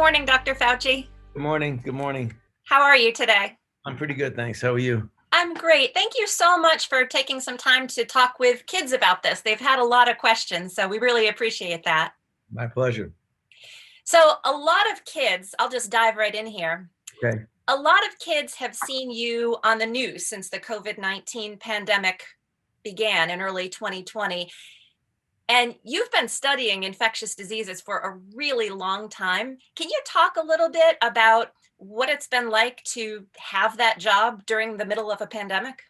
morning, Dr. Fauci. Good morning. Good morning. How are you today? I'm pretty good, thanks. How are you? I'm great. Thank you so much for taking some time to talk with kids about this. They've had a lot of questions, so we really appreciate that. My pleasure. So, a lot of kids, I'll just dive right in here. Okay. A lot of kids have seen you on the news since the COVID-19 pandemic began in early 2020. And you've been studying infectious diseases for a really long time. Can you talk a little bit about what it's been like to have that job during the middle of a pandemic?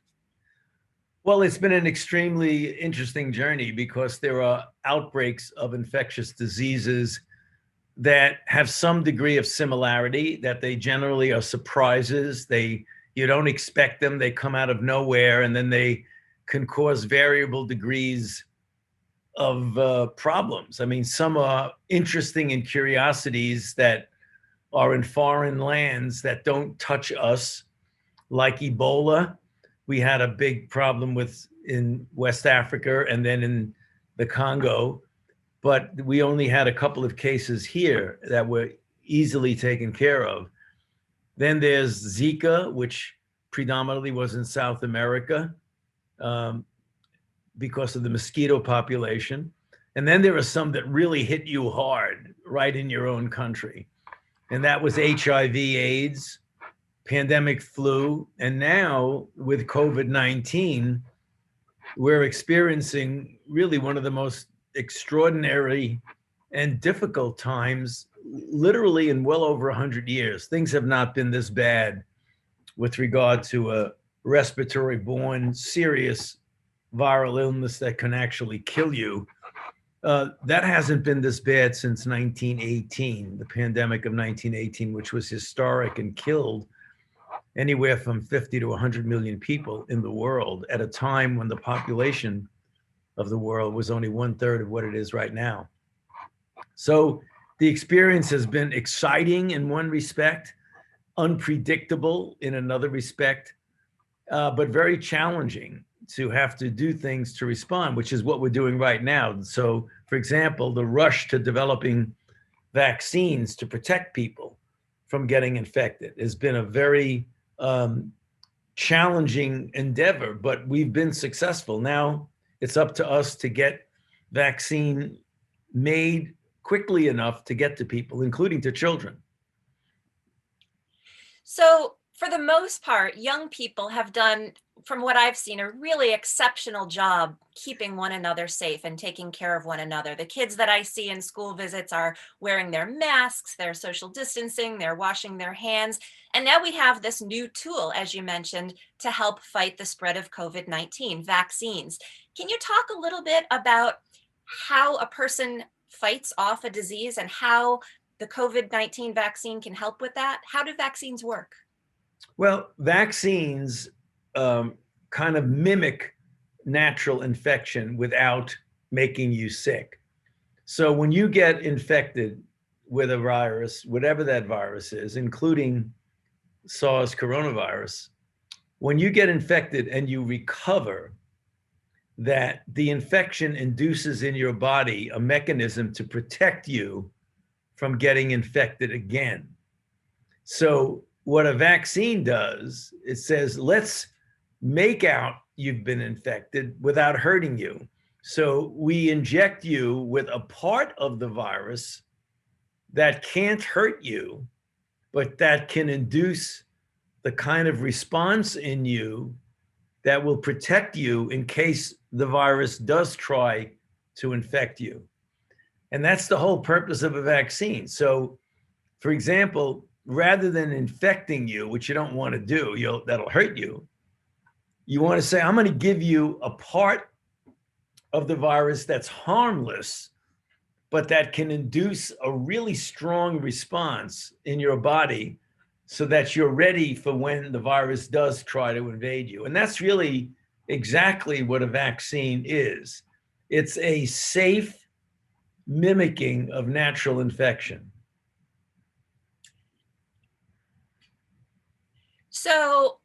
Well, it's been an extremely interesting journey because there are outbreaks of infectious diseases that have some degree of similarity, that they generally are surprises. You don't expect them, they come out of nowhere, and then they can cause variable degrees of problems. I mean, some are interesting in curiosities that are in foreign lands that don't touch us, like Ebola. We had a big problem with in West Africa and then in the Congo, but we only had a couple of cases here that were easily taken care of. Then there's Zika, which predominantly was in South America because of the mosquito population. And then there are some that really hit you hard right in your own country. And that was HIV, AIDS, pandemic flu. And now with COVID-19, we're experiencing really one of the most extraordinary and difficult times, literally in well over 100 years. Things have not been this bad with regard to a respiratory-borne serious viral illness that can actually kill you. That hasn't been this bad since 1918, the pandemic of 1918, which was historic and killed anywhere from 50 to 100 million people in the world at a time when the population of the world was only 1/3 of what it is right now. So the experience has been exciting in one respect, unpredictable in another respect, but very challenging to have to do things to respond, which is what we're doing right now. So, for example, the rush to developing vaccines to protect people from getting infected has been a very challenging endeavor, but we've been successful. Now it's up to us to get vaccine made quickly enough to get to people, including to children. So, for the most part, young people have done, from what I've seen, a really exceptional job keeping one another safe and taking care of one another. The kids that I see in school visits are wearing their masks, they're social distancing, they're washing their hands. And now we have this new tool, as you mentioned, to help fight the spread of COVID-19, vaccines. Can you talk a little bit about how a person fights off a disease and how the COVID-19 vaccine can help with that? How do vaccines work? Well, vaccines kind of mimic natural infection without making you sick. So when you get infected with a virus, whatever that virus is, including SARS coronavirus, when you get infected and you recover, that the infection induces in your body a mechanism to protect you from getting infected again. So what a vaccine does, it says, let's make out you've been infected without hurting you. So we inject you with a part of the virus that can't hurt you, but that can induce the kind of response in you that will protect you in case the virus does try to infect you. And that's the whole purpose of a vaccine. So, for example, rather than infecting you, which you don't want to do, that'll hurt you, you want to say, I'm going to give you a part of the virus that's harmless, but that can induce a really strong response in your body so that you're ready for when the virus does try to invade you. And that's really exactly what a vaccine is. It's a safe mimicking of natural infection. So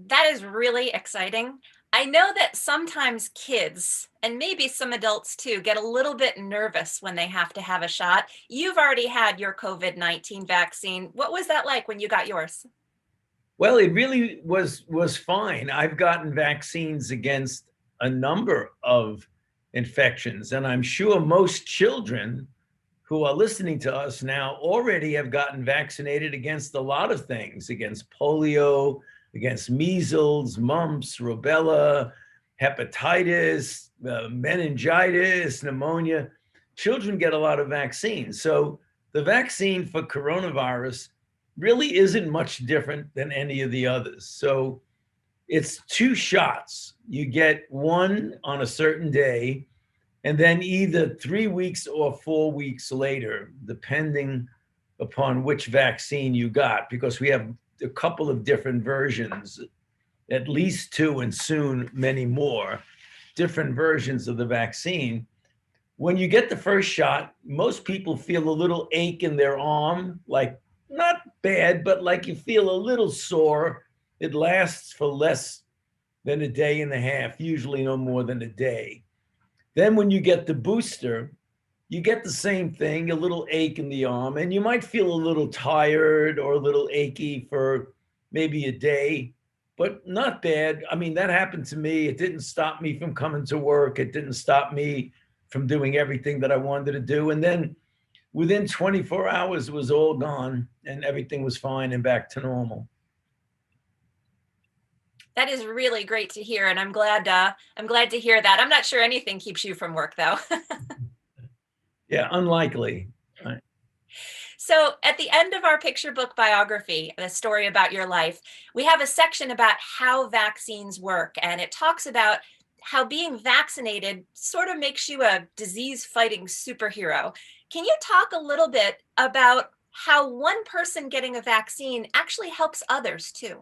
that is really exciting. I know that sometimes kids, and maybe some adults too, get a little bit nervous when they have to have a shot. You've already had your COVID-19 vaccine. What was that like when you got yours? Well, it really was fine. I've gotten vaccines against a number of infections, and I'm sure most children who are listening to us now already have gotten vaccinated against a lot of things, against polio, against measles, mumps, rubella, hepatitis, meningitis, pneumonia. Children get a lot of vaccines. So the vaccine for coronavirus really isn't much different than any of the others. So it's two shots. You get one on a certain day, and then either 3 weeks or 4 weeks later, depending upon which vaccine you got, because we have a couple of different versions, at least two, and soon many more different versions of the vaccine. When you get the first shot, most people feel a little ache in their arm, like not bad, but like you feel a little sore. It lasts for less than a day and a half, usually no more than a day. Then when you get the booster, you get the same thing, a little ache in the arm, and you might feel a little tired or a little achy for maybe a day, but not bad. I mean, that happened to me. It didn't stop me from coming to work. It didn't stop me from doing everything that I wanted to do. And then within 24 hours, it was all gone and everything was fine and back to normal. That is really great to hear, and I'm glad to hear that. I'm not sure anything keeps you from work though. Yeah, unlikely. So, at the end of our picture book biography, the story about your life, we have a section about how vaccines work, and it talks about how being vaccinated sort of makes you a disease fighting superhero. Can you talk a little bit about how one person getting a vaccine actually helps others too?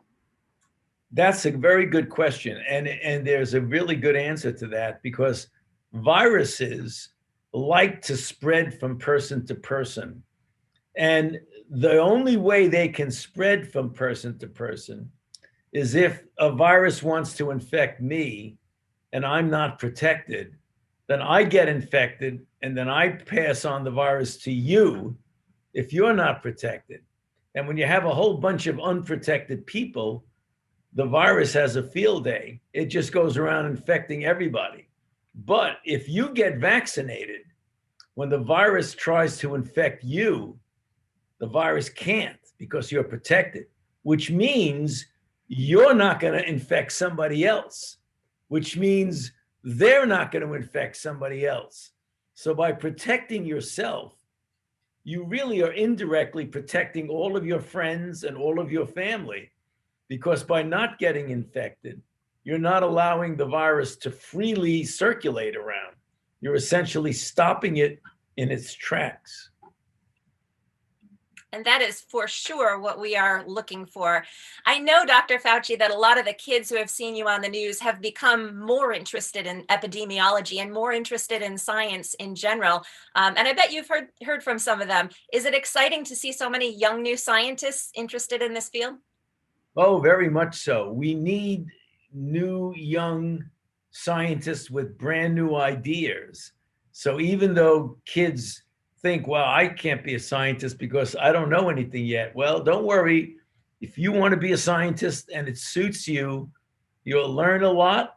That's a very good question. And there's a really good answer to that because viruses like to spread from person to person. And the only way they can spread from person to person is if a virus wants to infect me and I'm not protected, then I get infected and then I pass on the virus to you if you're not protected. And when you have a whole bunch of unprotected people, the virus has a field day. It just goes around infecting everybody. But if you get vaccinated, when the virus tries to infect you, the virus can't because you're protected, which means you're not going to infect somebody else, which means they're not going to infect somebody else. So by protecting yourself, you really are indirectly protecting all of your friends and all of your family, because by not getting infected, you're not allowing the virus to freely circulate around. You're essentially stopping it in its tracks. And that is for sure what we are looking for. I know, Dr. Fauci, that a lot of the kids who have seen you on the news have become more interested in epidemiology and more interested in science in general. And I bet you've heard from some of them. Is it exciting to see so many young new scientists interested in this field? Oh, very much so. We need new young scientists with brand new ideas. So even though kids think, well, I can't be a scientist because I don't know anything yet. Well, don't worry. If you want to be a scientist and it suits you, you'll learn a lot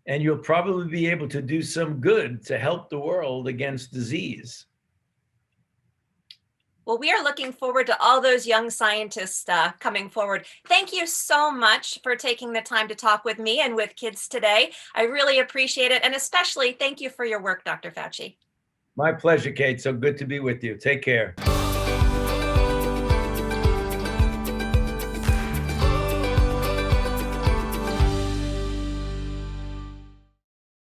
and you'll probably be able to do some good to help the world against disease. Well, we are looking forward to all those young scientists coming forward. Thank you so much for taking the time to talk with me and with kids today. I really appreciate it. And especially thank you for your work, Dr. Fauci. My pleasure, Kate. So good to be with you. Take care.